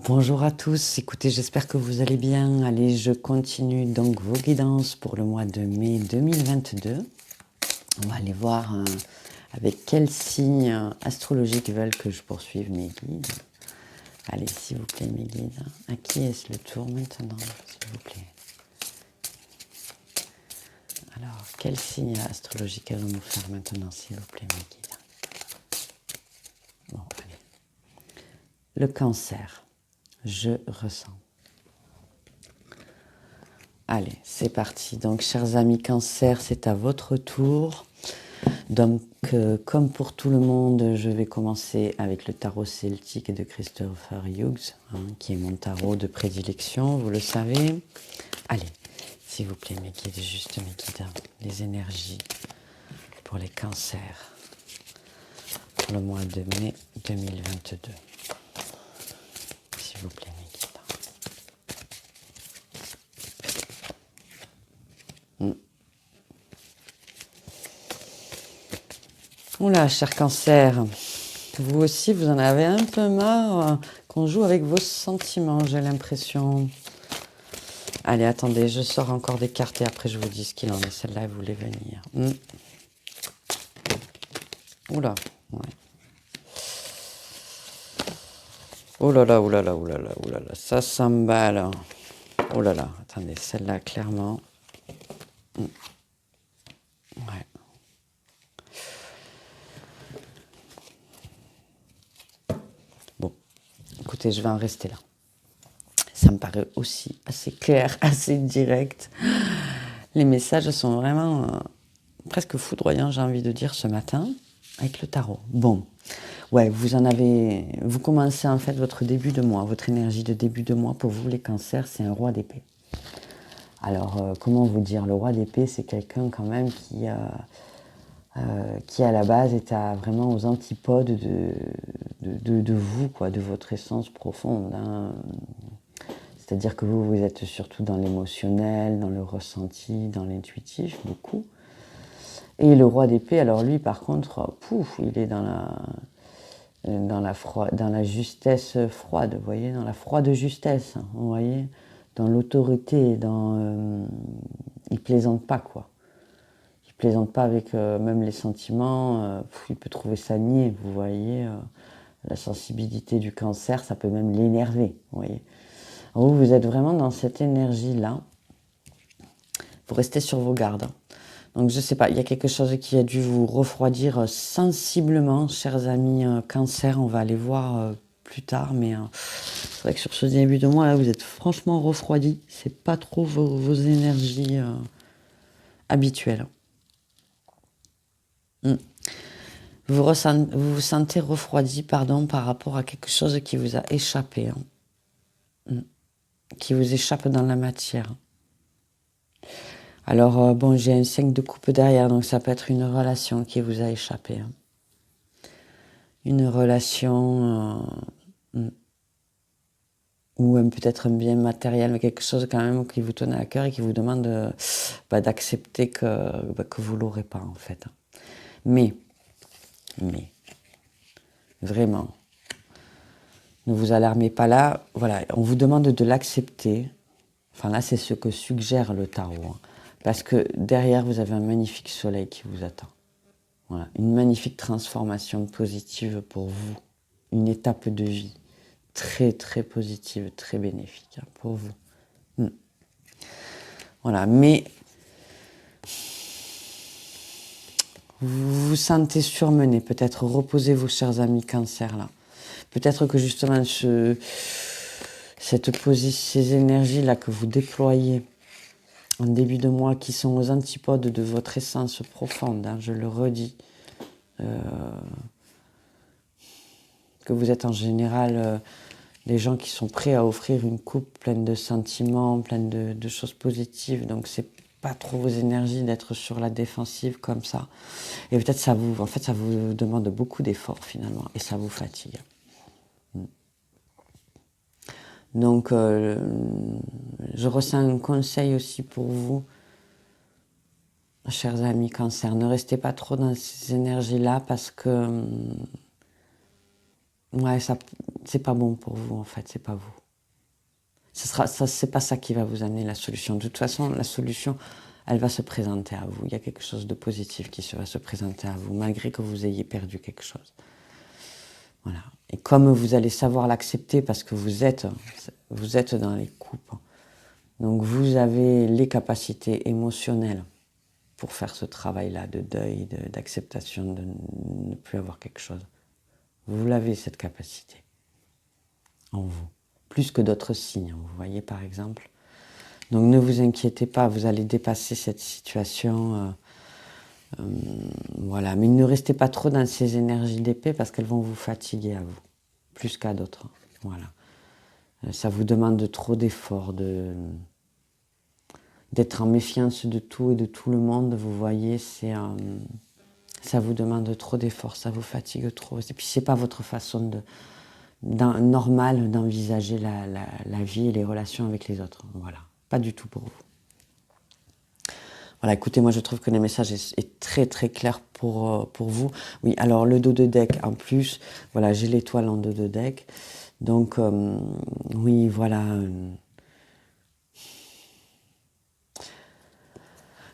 Bonjour à tous, écoutez, j'espère que vous allez bien. Allez, je continue donc vos guidances pour le mois de mai 2022. On va aller voir avec quels signes astrologiques veulent que je poursuive mes guides. Allez, s'il vous plaît, mes guides. À qui est-ce le tour maintenant, s'il vous plaît? Alors, quels signes astrologiques allons nous faire maintenant, s'il vous plaît, mes guides? Bon, allez. Le cancer, je ressens. Allez, c'est parti. Donc, chers amis cancer, c'est à votre tour. Donc, comme pour tout le monde, je vais commencer avec le tarot celtique de Christopher Hughes, qui est mon tarot de prédilection, vous le savez. Allez, s'il vous plaît, mes guides, juste mes guides, les énergies pour les cancers pour le mois de mai 2022. S'il vous plaît, mes guides. Oula, cher cancer, vous aussi, vous en avez un peu marre qu'on joue avec vos sentiments, j'ai l'impression. Allez, attendez, je sors encore des cartes et après je vous dis ce qu'il en est. Celle-là, elle voulait venir. Oula, ouais. Oh là là, oh là là, oh là là, oh là là, ça s'emballe. Oh là là, attendez, celle-là, clairement. Ouais. Bon, écoutez, je vais en rester là. Ça me paraît aussi assez clair, assez direct. Les messages sont vraiment presque foudroyants, j'ai envie de dire, ce matin, avec le tarot. Bon, ouais, vous commencez en fait votre début de mois, votre énergie de début de mois, pour vous les cancers, c'est un roi d'épée. Alors, comment vous dire, le roi d'épée, c'est quelqu'un quand même qui à la base est vraiment aux antipodes de vous, quoi, de votre essence profonde, hein. C'est-à-dire que vous êtes surtout dans l'émotionnel, dans le ressenti, dans l'intuitif, beaucoup. Et le roi d'épée, alors lui, par contre, pouf, il est dans la justesse froide, vous voyez, dans la froide justesse, vous voyez, dans l'autorité, il plaisante pas, quoi. Il plaisante pas avec même les sentiments, il peut trouver ça niais, vous voyez. La sensibilité du cancer, ça peut même l'énerver, vous voyez. Vous êtes vraiment dans cette énergie-là. Vous restez sur vos gardes. Donc je ne sais pas, il y a quelque chose qui a dû vous refroidir sensiblement, chers amis cancer. On va aller voir plus tard, mais c'est vrai que sur ce début de mois, là, vous êtes franchement refroidi. C'est pas trop vos énergies habituelles. Vous vous sentez refroidi, pardon, par rapport à quelque chose qui vous a échappé, qui vous échappe dans la matière. Alors, bon, j'ai un 5 de coupe derrière, donc ça peut être une relation qui vous a échappé. Une relation, ou peut-être un bien matériel, mais quelque chose quand même qui vous tenait à cœur et qui vous demande d'accepter que vous ne l'aurez pas, en fait. Mais, vraiment, ne vous alarmez pas là. Voilà, on vous demande de l'accepter. Enfin, là, c'est ce que suggère le tarot. Parce que derrière, vous avez un magnifique soleil qui vous attend. Voilà, une magnifique transformation positive pour vous. Une étape de vie très, très positive, très bénéfique pour vous. Voilà, mais vous vous sentez surmené. Peut-être reposez-vous, chers amis cancer, là. Peut-être que justement, ces énergies-là que vous déployez en début de mois, qui sont aux antipodes de votre essence profonde, je le redis, que vous êtes en général des gens qui sont prêts à offrir une coupe pleine de sentiments, pleine de choses positives, donc c'est pas trop vos énergies d'être sur la défensive comme ça. Et peut-être ça vous demande beaucoup d'efforts finalement, et ça vous fatigue. Donc, je ressens un conseil aussi pour vous, chers amis cancer. Ne restez pas trop dans ces énergies-là parce que Ouais, ça, c'est pas bon pour vous, en fait, c'est pas vous. C'est pas ça qui va vous amener la solution. De toute façon, la solution, elle va se présenter à vous. Il y a quelque chose de positif qui va se présenter à vous, malgré que vous ayez perdu quelque chose. Voilà. Et comme vous allez savoir l'accepter parce que vous êtes dans les coupes, donc vous avez les capacités émotionnelles pour faire ce travail-là de deuil, d'acceptation de ne plus avoir quelque chose. Vous l'avez, cette capacité, en vous. Plus que d'autres signes, vous voyez, par exemple. Donc ne vous inquiétez pas, vous allez dépasser cette situation. Voilà. Mais ne restez pas trop dans ces énergies d'épée parce qu'elles vont vous fatiguer à vous, plus qu'à d'autres. Voilà. Ça vous demande trop d'efforts, d'être en méfiance de tout et de tout le monde. Vous voyez, ça vous demande trop d'efforts, ça vous fatigue trop. Et puis c'est pas votre façon normale d'envisager la vie et les relations avec les autres. Voilà, pas du tout pour vous. Voilà, écoutez, moi je trouve que le message est très très clair pour vous. Oui, alors le dos de deck en plus, voilà, j'ai l'étoile en dos de deck. Donc, oui, voilà.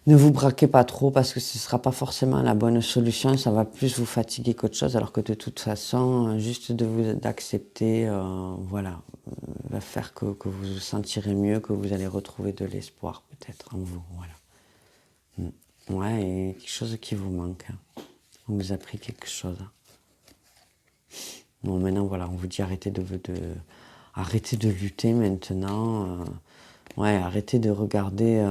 Ne vous braquez pas trop parce que ce ne sera pas forcément la bonne solution. Ça va plus vous fatiguer qu'autre chose, alors que de toute façon, juste d'accepter, voilà, va faire que vous vous sentirez mieux, que vous allez retrouver de l'espoir peut-être en vous. Voilà. Ouais, et quelque chose qui vous manque. Hein. On vous a pris quelque chose. Bon, maintenant, voilà, on vous dit arrêtez de lutter maintenant. Ouais, arrêtez de regarder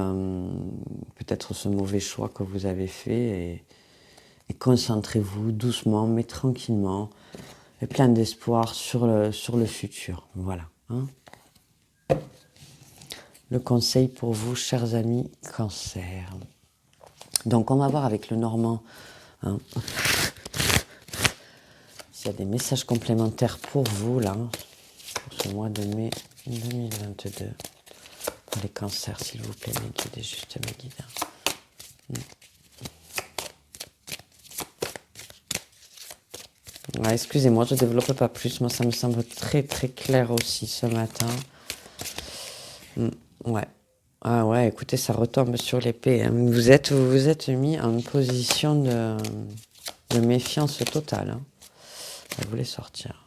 peut-être ce mauvais choix que vous avez fait et concentrez-vous doucement, mais tranquillement, et plein d'espoir sur le futur. Voilà. Hein. Le conseil pour vous, chers amis Cancer. Donc, on va voir avec le Normand hein, s'il y a des messages complémentaires pour vous, là, pour ce mois de mai 2022. Pour les cancers, s'il vous plaît, mes guides et juste mes guides. Ouais, excusez-moi, je ne développe pas plus. Moi, ça me semble très très clair aussi ce matin. Ouais. Ah ouais, écoutez, ça retombe sur l'épée. Hein. Vous vous êtes mis en position de méfiance totale. Hein. Ça voulait sortir.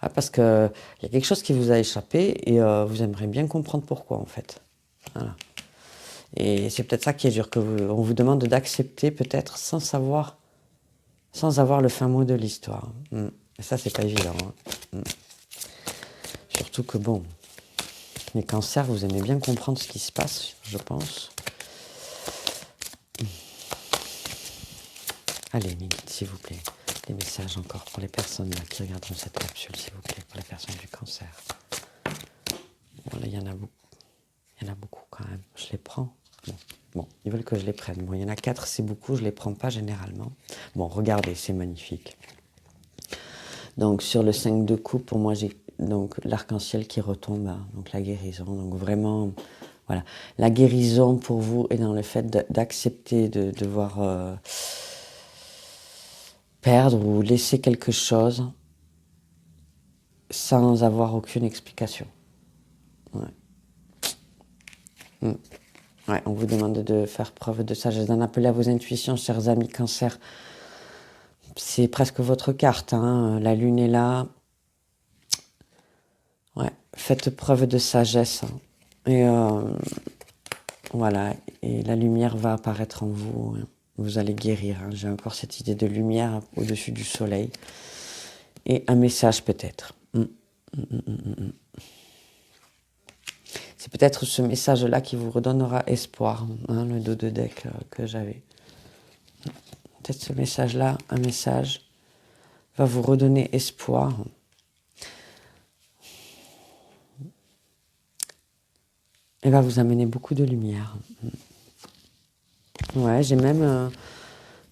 Ah, parce qu'il y a quelque chose qui vous a échappé et vous aimeriez bien comprendre pourquoi en fait. Voilà. Et c'est peut-être ça qui est dur, on vous demande d'accepter peut-être sans avoir le fin mot de l'histoire. Et ça, c'est pas évident. Hein. Surtout que bon, les cancers, vous aimez bien comprendre ce qui se passe, je pense. Allez, mes guides, s'il vous plaît. Des messages encore pour les personnes là, qui regarderont cette capsule, s'il vous plaît, pour les personnes du cancer. Voilà, il y en a beaucoup. Il y en a beaucoup quand même. Je les prends. Bon, ils veulent que je les prenne. Bon, il y en a 4, c'est beaucoup, je les prends pas généralement. Bon, regardez, c'est magnifique. Donc, sur le 5 de coupe, pour moi, j'ai donc l'arc-en-ciel qui retombe, hein, donc la guérison. Donc, vraiment, voilà. La guérison pour vous est dans le fait d'accepter de devoir perdre ou laisser quelque chose sans avoir aucune explication. Ouais. Ouais, on vous demande de faire preuve de sagesse, d'en appeler à vos intuitions, chers amis Cancer. C'est presque votre carte, hein. La lune est là. Ouais, faites preuve de sagesse. Hein. Et voilà, et la lumière va apparaître en vous. Hein. Vous allez guérir. Hein. J'ai encore cette idée de lumière au-dessus du soleil. Et un message peut-être. C'est peut-être ce message-là qui vous redonnera espoir, hein, le dos de deck que j'avais. Peut-être ce message-là, un message, va vous redonner espoir. Et va vous amener beaucoup de lumière. Ouais, j'ai même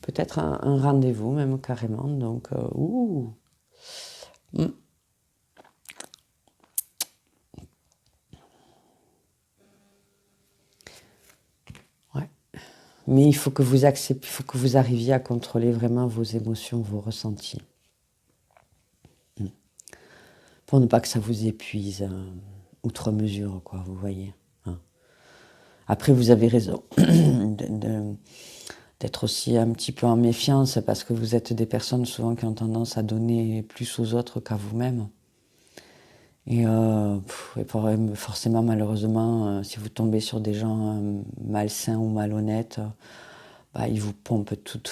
peut-être un rendez-vous, même carrément. Donc, ouh. Ouais. Mais il faut que vous acceptiez, il faut que vous arriviez à contrôler vraiment vos émotions, vos ressentis. pour ne pas que ça vous épuise outre mesure, quoi, vous voyez. Hein. Après, vous avez raison d'être aussi un petit peu en méfiance, parce que vous êtes des personnes souvent qui ont tendance à donner plus aux autres qu'à vous-même. Et forcément, malheureusement, si vous tombez sur des gens malsains ou malhonnêtes, ils vous pompent toute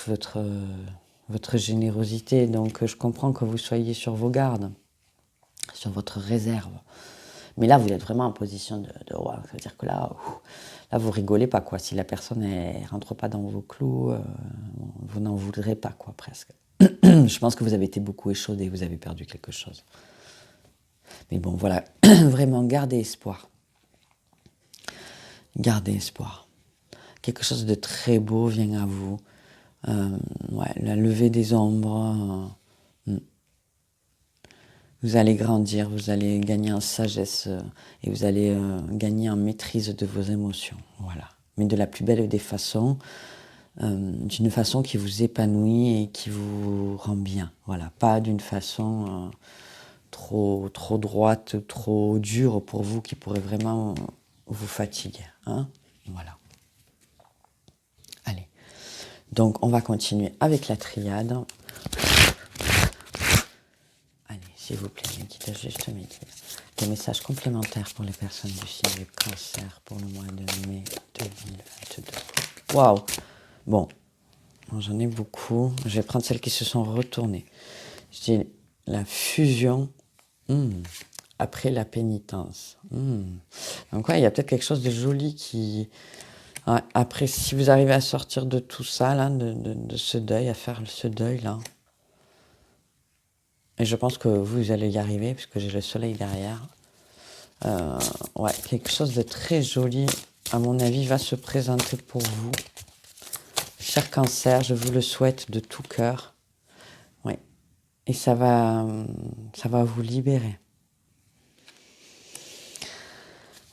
votre générosité. Donc je comprends que vous soyez sur vos gardes, sur votre réserve. Mais là, vous êtes vraiment en position de wow, ça veut dire que là, vous rigolez pas, quoi. Si la personne ne rentre pas dans vos clous, vous n'en voudrez pas, quoi, presque. Je pense que vous avez été beaucoup échaudé, vous avez perdu quelque chose. Mais bon, voilà, vraiment, gardez espoir. Gardez espoir. Quelque chose de très beau vient à vous. La levée des ombres. Vous allez grandir, vous allez gagner en sagesse et vous allez gagner en maîtrise de vos émotions. Voilà. Mais de la plus belle des façons, d'une façon qui vous épanouit et qui vous rend bien. Voilà. Pas d'une façon trop droite, trop dure pour vous, qui pourrait vraiment vous fatiguer. Hein. Voilà. Allez. Donc, on va continuer avec la triade. Allez, s'il vous plaît, mes guides, juste mes guides. Des messages complémentaires pour les personnes du signe du Cancer pour le mois de mai 2022. Waouh! Bon, j'en ai beaucoup. Je vais prendre celles qui se sont retournées. Je dis la fusion après la pénitence. Donc ouais, il y a peut-être quelque chose de joli qui... Ouais, après, si vous arrivez à sortir de tout ça, là, de ce deuil, à faire ce deuil-là, et je pense que vous allez y arriver, puisque j'ai le soleil derrière. Ouais, quelque chose de très joli, à mon avis, va se présenter pour vous. Cher Cancer, je vous le souhaite de tout cœur. Oui. Et ça va vous libérer.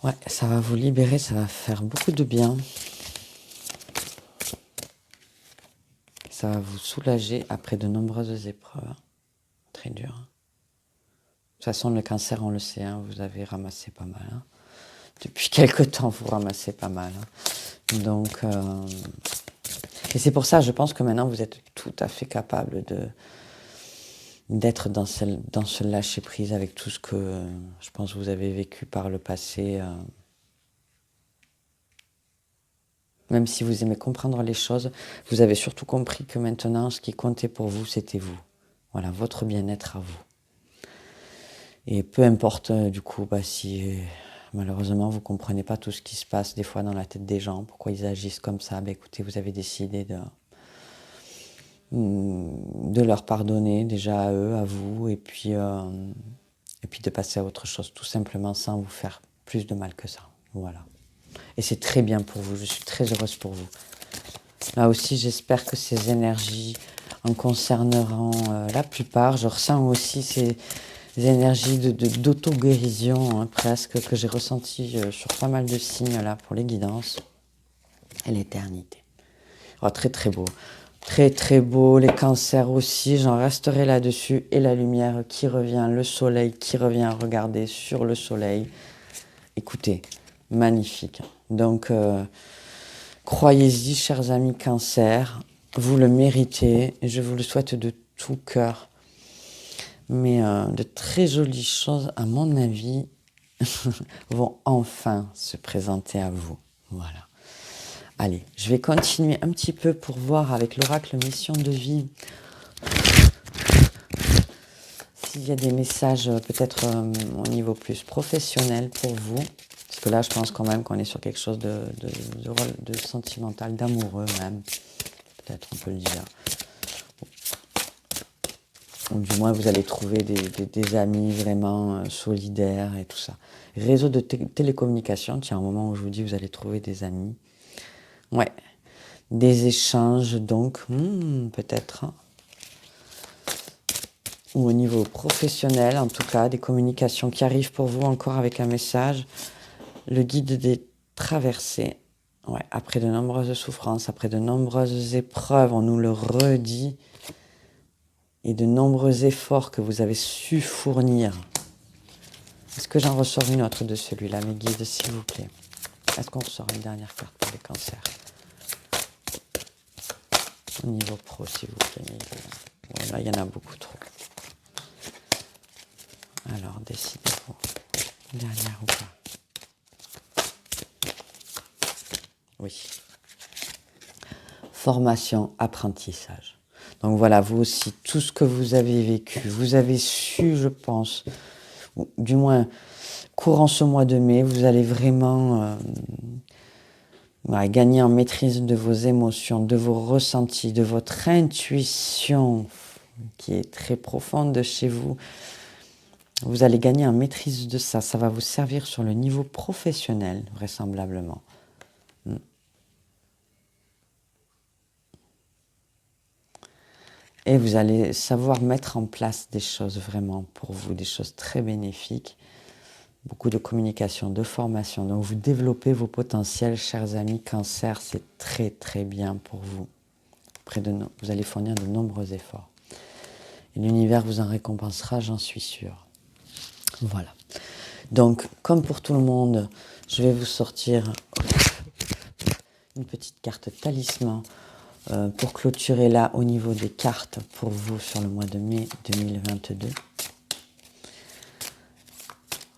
Ouais, ça va vous libérer, ça va faire beaucoup de bien. Ça va vous soulager après de nombreuses épreuves. Très dur. De toute façon, le Cancer, on le sait, hein, vous avez ramassé pas mal. Hein. Depuis quelque temps, vous ramassez pas mal. Hein. Donc, et c'est pour ça, je pense que maintenant, vous êtes tout à fait capable d'être dans ce lâcher-prise avec tout ce que je pense que vous avez vécu par le passé. Même si vous aimez comprendre les choses, vous avez surtout compris que maintenant, ce qui comptait pour vous, c'était vous. Voilà, votre bien-être à vous. Et peu importe, du coup, si malheureusement, vous ne comprenez pas tout ce qui se passe des fois dans la tête des gens, pourquoi ils agissent comme ça, écoutez, vous avez décidé de leur pardonner déjà à eux, à vous, et puis de passer à autre chose, tout simplement, sans vous faire plus de mal que ça. Voilà. Et c'est très bien pour vous, je suis très heureuse pour vous. Là aussi, j'espère que ces énergies en concerneront la plupart. Je ressens aussi ces énergies d'auto-guérison, hein, presque, que j'ai ressenties sur pas mal de signes là pour les guidances. Et l'éternité. Oh, très très beau. Très très beau. Les cancers aussi, j'en resterai là-dessus. Et la lumière qui revient, le soleil qui revient. Regardez sur le soleil. Écoutez, magnifique. Donc, croyez-y, chers amis Cancer, vous le méritez, et je vous le souhaite de tout cœur. Mais de très jolies choses, à mon avis, vont enfin se présenter à vous. Voilà. Allez, je vais continuer un petit peu pour voir avec l'oracle Mission de Vie s'il y a des messages peut-être au niveau plus professionnel pour vous. Parce que là, je pense quand même qu'on est sur quelque chose de sentimental, d'amoureux même. Peut-être on peut le dire. Ou du moins, vous allez trouver des amis vraiment solidaires et tout ça. Réseau de télécommunication, tiens, au moment où je vous dis, vous allez trouver des amis. Ouais. Des échanges, donc, peut-être. Hein. Ou au niveau professionnel, en tout cas, des communications qui arrivent pour vous encore avec un message. Le guide des traversées. Ouais, après de nombreuses souffrances, après de nombreuses épreuves, on nous le redit. Et de nombreux efforts que vous avez su fournir. Est-ce que j'en ressors une autre de celui-là, mes guides, s'il vous plaît? Est-ce qu'on ressort une dernière carte pour les cancers? Au niveau pro, s'il vous plaît, mes guides. Ouais, là, il y en a beaucoup trop. Alors, décidez-vous. Dernière ou pas? Oui. Formation, apprentissage. Donc voilà, vous aussi, tout ce que vous avez vécu, vous avez su, je pense, ou du moins, courant ce mois de mai, vous allez vraiment gagner en maîtrise de vos émotions, de vos ressentis, de votre intuition qui est très profonde chez vous. Vous allez gagner en maîtrise de ça. Ça va vous servir sur le niveau professionnel, vraisemblablement. Et vous allez savoir mettre en place des choses vraiment pour vous, des choses très bénéfiques. Beaucoup de communication, de formation. Donc vous développez vos potentiels, chers amis Cancer, c'est très très bien pour vous. Vous allez fournir de nombreux efforts. Et l'univers vous en récompensera, j'en suis sûre. Voilà. Donc, comme pour tout le monde, je vais vous sortir une petite carte talisman pour clôturer là au niveau des cartes pour vous sur le mois de mai 2022.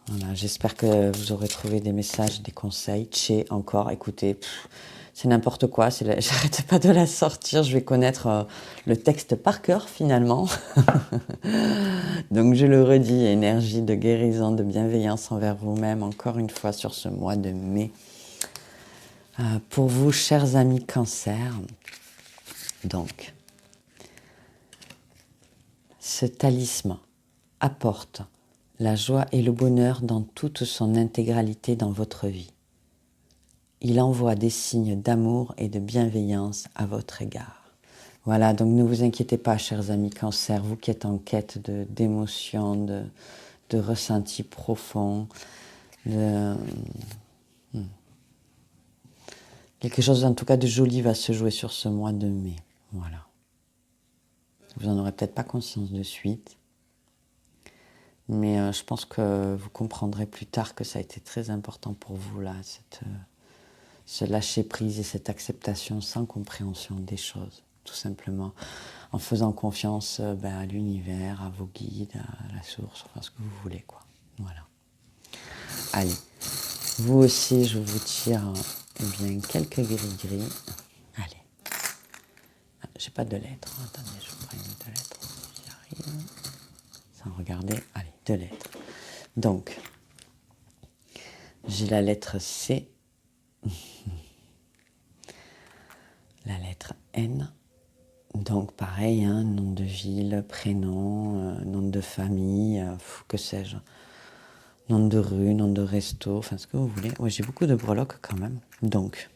Voilà, j'espère que vous aurez trouvé des messages, des conseils. Tché, encore, écoutez, c'est n'importe quoi, j'arrête pas de la sortir, je vais connaître le texte par cœur finalement. Donc je le redis, énergie de guérison, de bienveillance envers vous-même, encore une fois sur ce mois de mai. Pour vous, chers amis Cancer, donc, ce talisman apporte la joie et le bonheur dans toute son intégralité dans votre vie. Il envoie des signes d'amour et de bienveillance à votre égard. Voilà, donc ne vous inquiétez pas, chers amis Cancer, vous qui êtes en quête d'émotions, de ressentis profonds, quelque chose en tout cas de joli va se jouer sur ce mois de mai. Voilà. Vous n'en aurez peut-être pas conscience de suite, mais je pense que vous comprendrez plus tard que ça a été très important pour vous, là, ce lâcher-prise et cette acceptation sans compréhension des choses, tout simplement, en faisant confiance à l'univers, à vos guides, à la source, enfin ce que vous voulez, quoi. Voilà. Allez, vous aussi, je vous tire bien quelques gris-gris. Allez. J'ai pas de lettres. Attendez, je vous prends une de lettres. J'y arrive. Sans regarder. Allez, 2 lettres. Donc, j'ai la lettre C. La lettre N. Donc, pareil, hein, nom de ville, prénom, nom de famille, que sais-je. Nom de rue, nom de resto, enfin ce que vous voulez. Ouais, j'ai beaucoup de breloques quand même. Donc,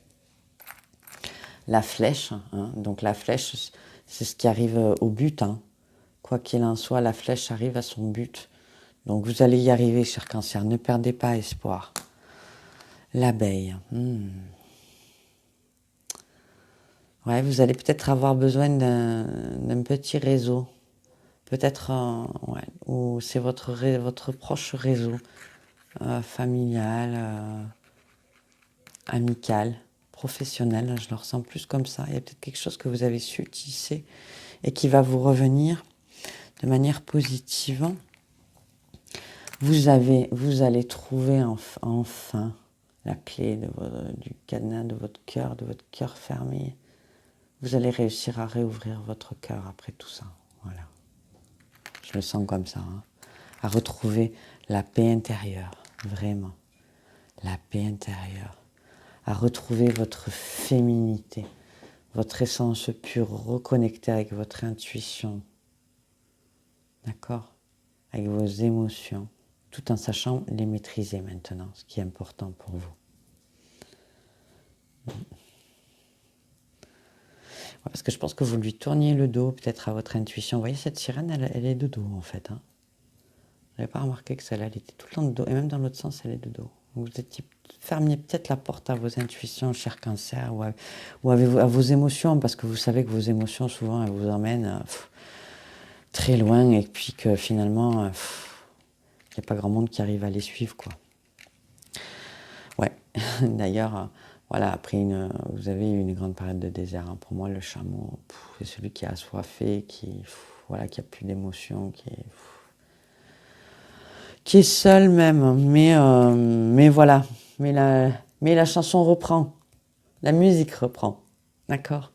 la flèche, hein, donc la flèche, c'est ce qui arrive au but. Hein. Quoi qu'il en soit, la flèche arrive à son but. Donc vous allez y arriver, cher Cancer, ne perdez pas espoir. L'abeille. Ouais, vous allez peut-être avoir besoin d'un petit réseau. Peut-être, ouais, ou c'est votre proche réseau familial, amical, professionnel. Je le ressens plus comme ça. Il y a peut-être quelque chose que vous avez su tisser et qui va vous revenir de manière positive. Vous allez trouver enfin la clé du cadenas de votre cœur fermé. Vous allez réussir à réouvrir votre cœur après tout ça. Voilà. Je le sens comme ça. Hein. À retrouver la paix intérieure, vraiment. La paix intérieure. À retrouver votre féminité, votre essence pure, reconnecter avec votre intuition. D'accord? Avec vos émotions. Tout en sachant les maîtriser maintenant, ce qui est important pour vous. Ouais, parce que je pense que vous lui tourniez le dos peut-être à votre intuition. Vous voyez, cette sirène, elle est de dos en fait. Hein. Vous n'avez pas remarqué que celle-là, elle était tout le temps de dos. Et même dans l'autre sens, elle est de dos. Vous fermiez peut-être la porte à vos intuitions, cher Cancer, ou à vos émotions, parce que vous savez que vos émotions, souvent, elles vous emmènent très loin et puis que finalement... Il n'y a pas grand monde qui arrive à les suivre, quoi. Ouais, d'ailleurs, voilà, vous avez une grande période de désert. Hein. Pour moi, le chameau, c'est celui qui est assoiffé, voilà, qui a plus d'émotion, qui est seul même. Mais voilà, mais la chanson reprend, la musique reprend, d'accord?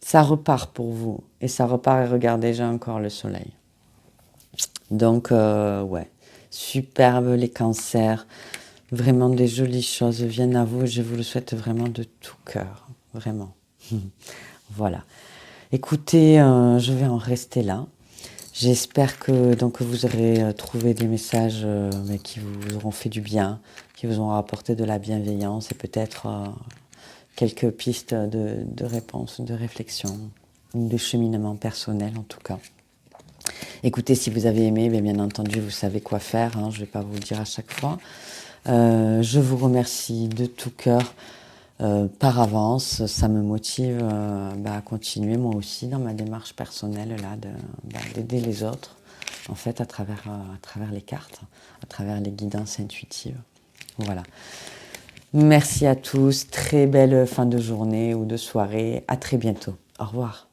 Ça repart pour vous, et ça repart, et regardez, j'ai encore le soleil. Donc, ouais, superbe les cancers. Vraiment des jolies choses viennent à vous et je vous le souhaite vraiment de tout cœur, vraiment. Voilà. Écoutez, je vais en rester là. J'espère que donc vous aurez trouvé des messages mais qui vous auront fait du bien, qui vous auront apporté de la bienveillance et peut-être quelques pistes de réponse, de réflexion, de cheminement personnel en tout cas. Écoutez, si vous avez aimé, bien entendu, vous savez quoi faire. Hein, je ne vais pas vous le dire à chaque fois. Je vous remercie de tout cœur par avance. Ça me motive à continuer moi aussi dans ma démarche personnelle là, d'aider les autres en fait à travers les cartes, à travers les guidances intuitives. Voilà. Merci à tous. Très belle fin de journée ou de soirée. À très bientôt. Au revoir.